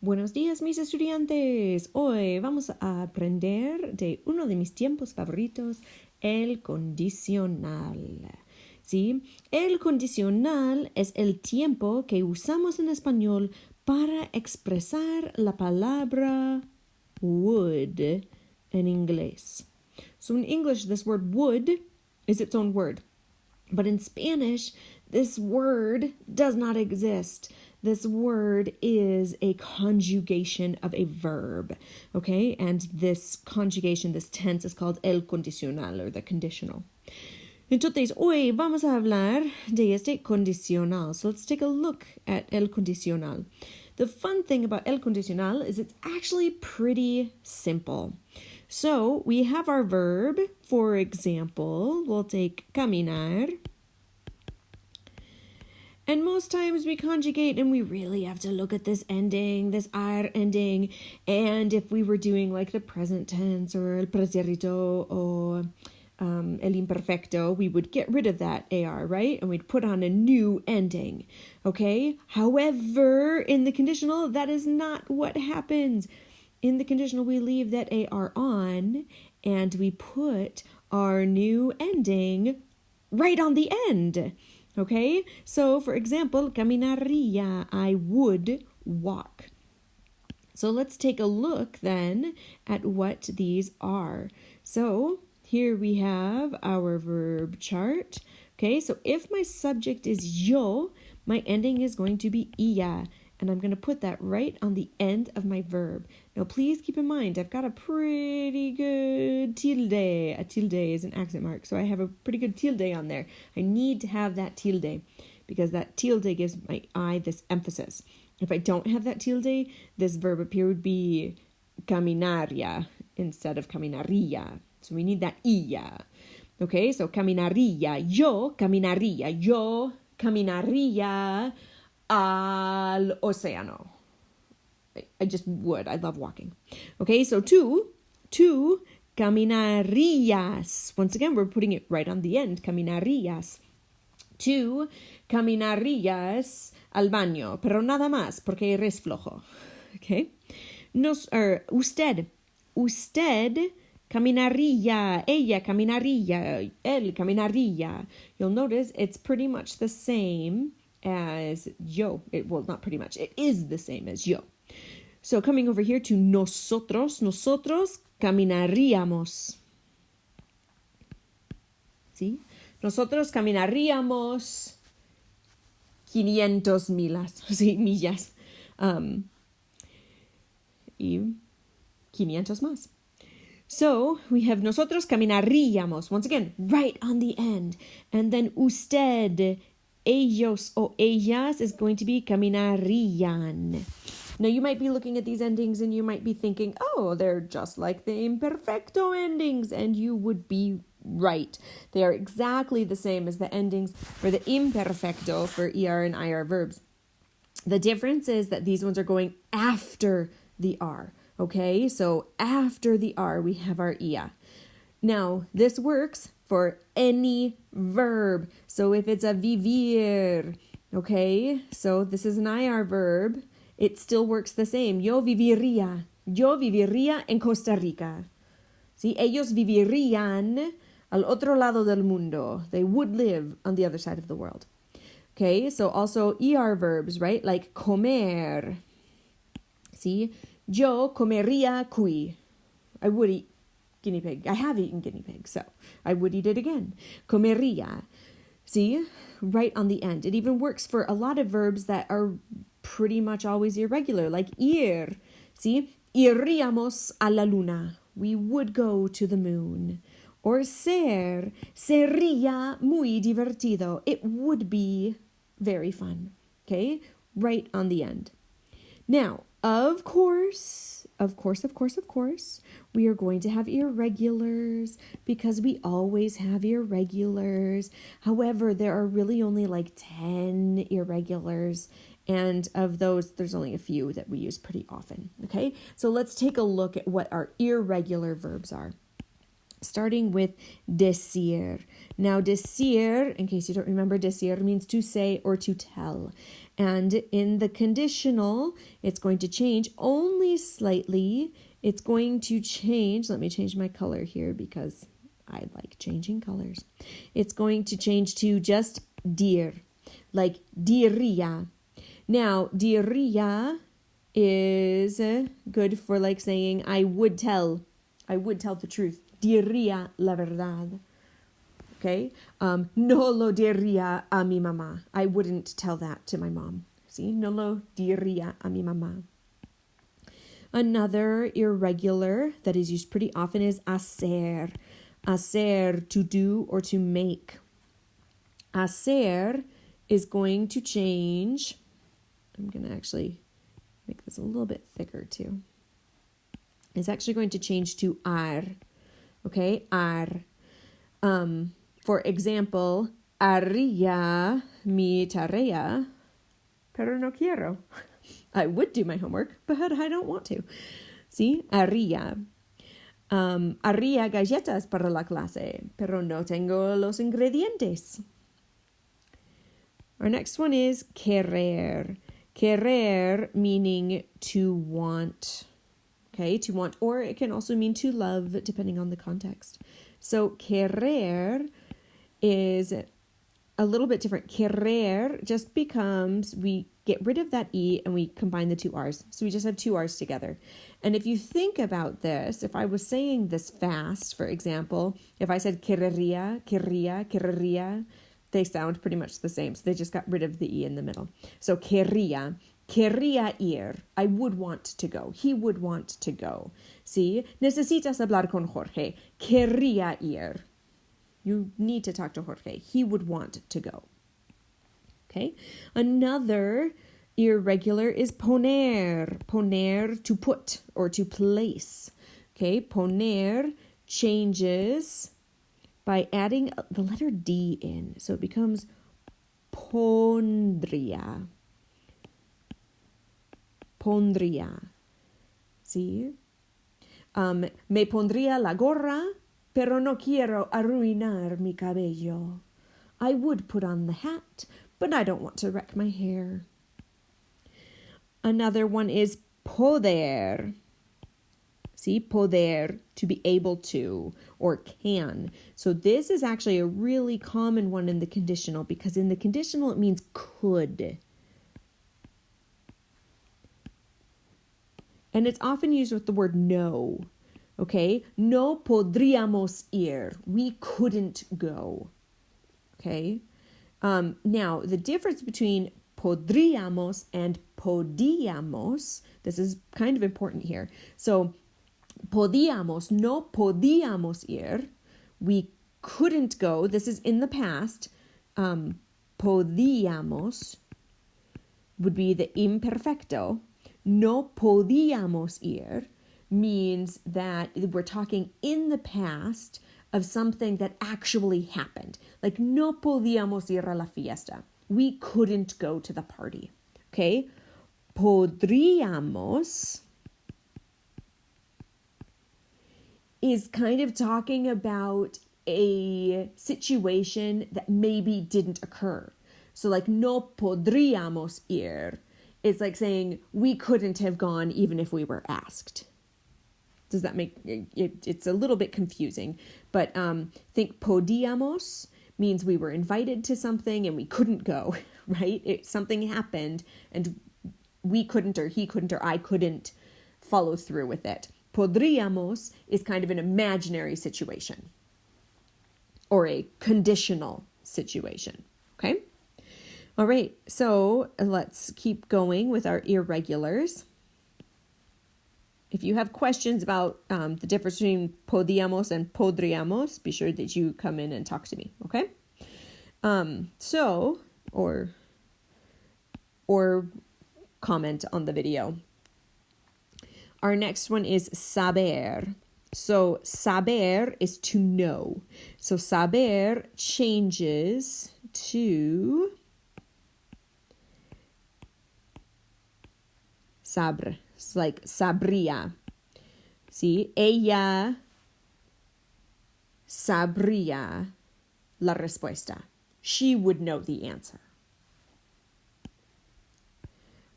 Buenos días, mis estudiantes. Hoy vamos a aprender de uno de mis tiempos favoritos, el condicional. ¿Sí? El condicional es el tiempo que usamos en español para expresar la palabra would en inglés. So in English, this word would is its own word. But in Spanish, this word does not exist. This word is a conjugation of a verb, okay? And this conjugation, this tense, is called el condicional, or the conditional. Entonces, hoy vamos a hablar de este condicional. So let's take a look at el condicional. The fun thing about el condicional is it's actually pretty simple. So we have our verb. For example, we'll take caminar. And most times we conjugate and we really have to look at this ending, this ar ending. And if we were doing like the present tense or el pretérito or el imperfecto, we would get rid of that ar, right? And we'd put on a new ending, okay? However, in the conditional, that is not what happens. In the conditional, we leave that ar on and we put our new ending right on the end. Okay, so for example, caminaría, I would walk. So let's take a look then at what these are. So here we have our verb chart. Okay, so if my subject is yo, my ending is going to be ia. And I'm going to put that right on the end of my verb. Now, please keep in mind, I've got a pretty good tilde. A tilde is an accent mark, so I have a pretty good tilde on there. I need to have that tilde because that tilde gives my I this emphasis. If I don't have that tilde, this verb up here would be caminaria instead of caminaría. So we need that ia. Okay, so caminaría, yo caminaría al océano. I just would. I love walking. Okay, so two caminarías. Once again, we're putting it right on the end. Caminarías. Two caminarías al baño, pero nada más, porque eres flojo. Okay? Usted caminaría, ella caminaría, él caminaría. You'll notice it's pretty much the same as yo. Well, not pretty much. It is the same as yo. So coming over here to nosotros caminaríamos. ¿Sí? Nosotros caminaríamos 500 millas. Sí, millas. Y 500 más. So we have nosotros caminaríamos. Once again, right on the end. And then usted, ellos o ellas is going to be caminarían. Now, you might be looking at these endings and you might be thinking, oh, they're just like the imperfecto endings. And you would be right. They are exactly the same as the endings for the imperfecto for ER and IR verbs. The difference is that these ones are going after the R. Okay, so after the R, we have our ia. Now, this works for any verb. So if it's a vivir, okay, so this is an IR verb, it still works the same. Yo viviría en Costa Rica. ¿Sí? Ellos vivirían al otro lado del mundo. They would live on the other side of the world. Okay, so also ER verbs, right? Like comer. ¿Sí? Yo comería cuy. I would eat guinea pig. I have eaten guinea pig, so I would eat it again. Comería. See? Right on the end. It even works for a lot of verbs that are pretty much always irregular, like ir. See? Iríamos a la luna. We would go to the moon. Or sería muy divertido. It would be very fun. Okay? Right on the end. Now, of course, we are going to have irregulars because we always have irregulars. However, there are really only like 10 irregulars. And of those, there's only a few that we use pretty often. Okay, so let's take a look at what our irregular verbs are. starting with decir. Now, decir, in case you don't remember, decir means to say or to tell. And in the conditional, it's going to change only slightly. It's going to change. Let me change my color here because I like changing colors. It's going to change to just dir, like diría. Now, diría is good for like saying I would tell the truth. Diría la verdad. Okay? No lo diría a mi mamá. I wouldn't tell that to my mom. See? No lo diría a mi mamá. Another irregular that is used pretty often is hacer. Hacer, to do or to make. Hacer is going to change. I'm going to actually make this a little bit thicker too. It's actually going to change to ar. Okay? Ar. For example, haría mi tarea, pero no quiero. I would do my homework, but I don't want to. See? Haría. Haría galletas para la clase, pero no tengo los ingredientes. Our next one is querer. Querer meaning to want. Okay, to want, or it can also mean to love, depending on the context. So querer is a little bit different. Querer just becomes, we get rid of that E and we combine the two R's. So we just have two R's together. And if you think about this, if I was saying this fast, for example, if I said querría, querría, querría, they sound pretty much the same. So they just got rid of the E in the middle. So querría ir. I would want to go. He would want to go. See? Necesitas hablar con Jorge. Querría ir. You need to talk to Jorge. He would want to go. Okay? Another irregular is poner. Poner, to put or to place. Okay? Poner changes by adding the letter D in. So it becomes pondría. Pondría. See? Me pondría la gorra, pero no quiero arruinar mi cabello. I would put on the hat, but I don't want to wreck my hair. Another one is poder. See, poder, to be able to, or can. So this is actually a really common one in the conditional, because in the conditional it means could. And it's often used with the word no. Okay? No podríamos ir. We couldn't go. Okay? Now, the difference between podríamos and podíamos, this is kind of important here. So, podíamos, no podíamos ir. We couldn't go. This is in the past. Podíamos would be the imperfecto. No podíamos ir means that we're talking in the past of something that actually happened. Like, no podíamos ir a la fiesta. We couldn't go to the party. Okay? Podríamos is kind of talking about a situation that maybe didn't occur. So like, no podríamos ir. It's like saying we couldn't have gone even if we were asked. Does that make it? It's a little bit confusing, but think podíamos means we were invited to something and we couldn't go, right? Something happened and we couldn't, or he couldn't, or I couldn't follow through with it. Podríamos is kind of an imaginary situation or a conditional situation, okay? All right, so let's keep going with our irregulars. If you have questions about the difference between podíamos and podríamos, be sure that you come in and talk to me, okay? Or comment on the video. Our next one is saber. So saber is to know. So saber changes to saber. It's like sabría. See, ella sabría la respuesta. She would know the answer.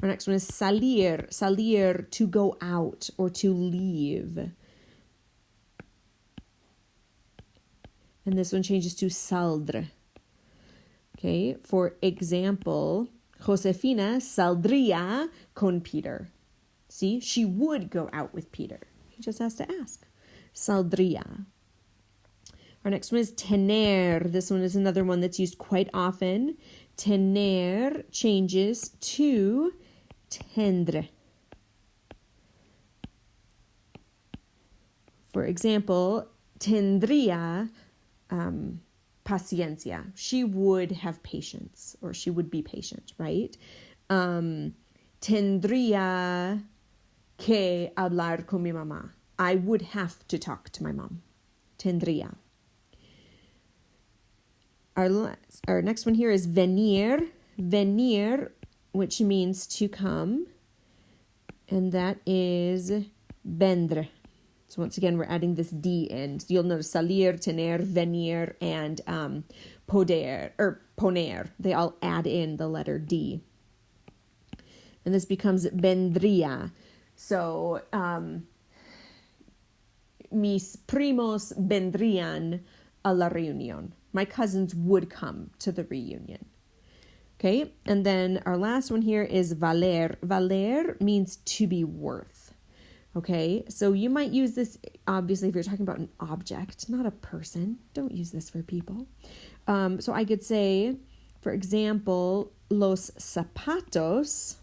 Our next one is salir. Salir, to go out or to leave. And this one changes to saldr. Okay, for example, Josefina saldría con Peter. See, she would go out with Peter. He just has to ask. Saldría. Our next one is tener. This one is another one that's used quite often. Tener changes to tendre. For example, tendría paciencia. She would have patience, or she would be patient, right? Tendría que hablar con mi mamá. I would have to talk to my mom. Tendría. Our next one here is venir. Venir, which means to come. And that is vendre. So once again, we're adding this D in. So you'll notice salir, tener, venir, and poder, or poner. They all add in the letter D. And this becomes vendría. So, mis primos vendrían a la reunión. My cousins would come to the reunion. Okay, and then our last one here is valer. Valer means to be worth. Okay, so you might use this, obviously, if you're talking about an object, not a person. Don't use this for people. So I could say, for example, los zapatos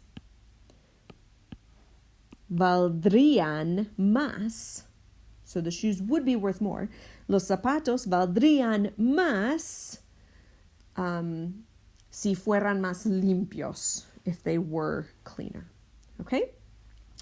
valdrían más. So the shoes would be worth more. Los zapatos valdrían más si fueran más limpios, if they were cleaner. Okay?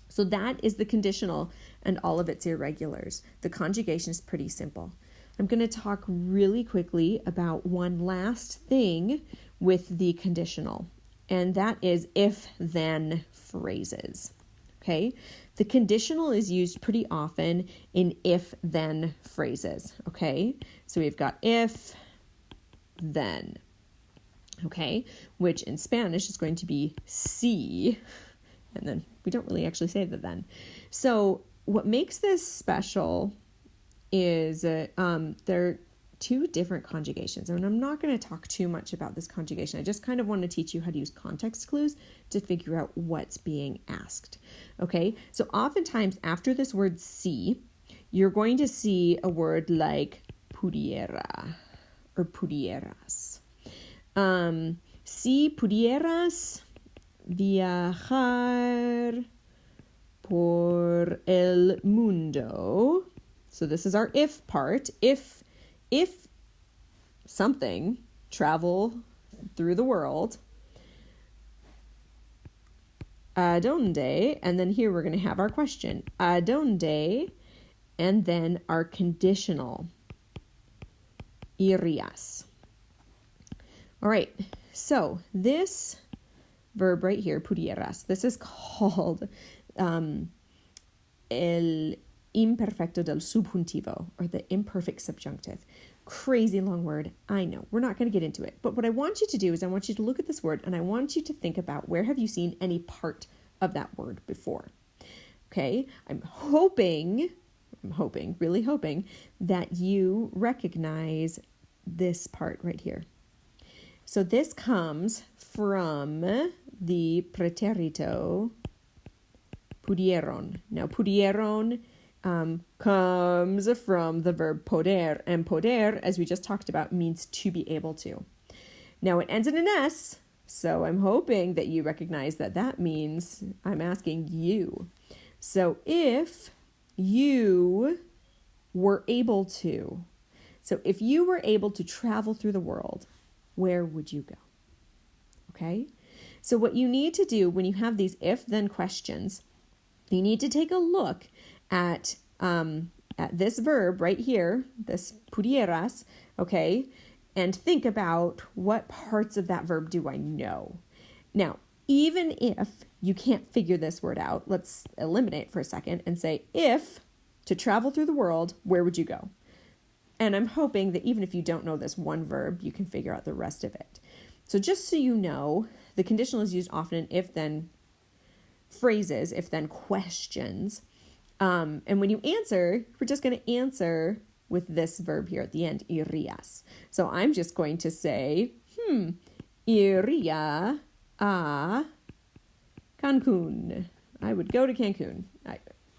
So that is the conditional and all of its irregulars. The conjugation is pretty simple. I'm going to talk really quickly about one last thing with the conditional, and that is if-then phrases. Okay? The conditional is used pretty often in if-then phrases. Okay? So we've got if, then. Okay? Which in Spanish is going to be si. And then we don't really actually say the then. So what makes this special is there are two different conjugations. And I'm not going to talk too much about this conjugation. I just kind of want to teach you how to use context clues to figure out what's being asked. Okay, so oftentimes after this word si, you're going to see a word like pudiera or pudieras. Si pudieras viajar por el mundo. So this is our if part. If something, travel through the world. Adonde, and then here we're going to have our question. Adonde, and then our conditional. Irías. All right, so this verb right here, pudieras, this is called el imperfecto del subjuntivo, or the imperfect subjunctive. Crazy long word, I know. We're not going to get into it. But what I want you to do is I want you to look at this word and I want you to think about where have you seen any part of that word before. Okay? I'm really hoping that you recognize this part right here. So this comes from the pretérito pudieron. Now, pudieron comes from the verb poder, and poder, as we just talked about, means to be able to. Now, it ends in an S, so I'm hoping that you recognize that that means I'm asking you. So if you were able to, if you were able to travel through the world, where would you go? Okay? So what you need to do when you have these if-then questions, you need to take a look at this verb right here, this pudieras, okay, and think about what parts of that verb do I know. Now, even if you can't figure this word out, let's eliminate for a second and say, if to travel through the world, where would you go? And I'm hoping that even if you don't know this one verb, you can figure out the rest of it. So just so you know, the conditional is used often in if-then phrases, if-then questions. And when you answer, we're just going to answer with this verb here at the end, irías. So I'm just going to say, iría a Cancun. I would go to Cancun.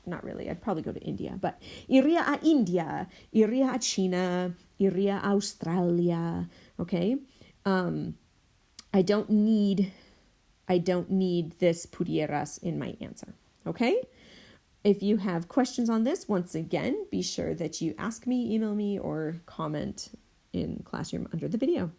Not really. I'd probably go to India, but iría a India, iría a China, iría a Australia. Okay. I don't need this pudieras in my answer. Okay. If you have questions on this, once again, be sure that you ask me, email me, or comment in Classroom under the video.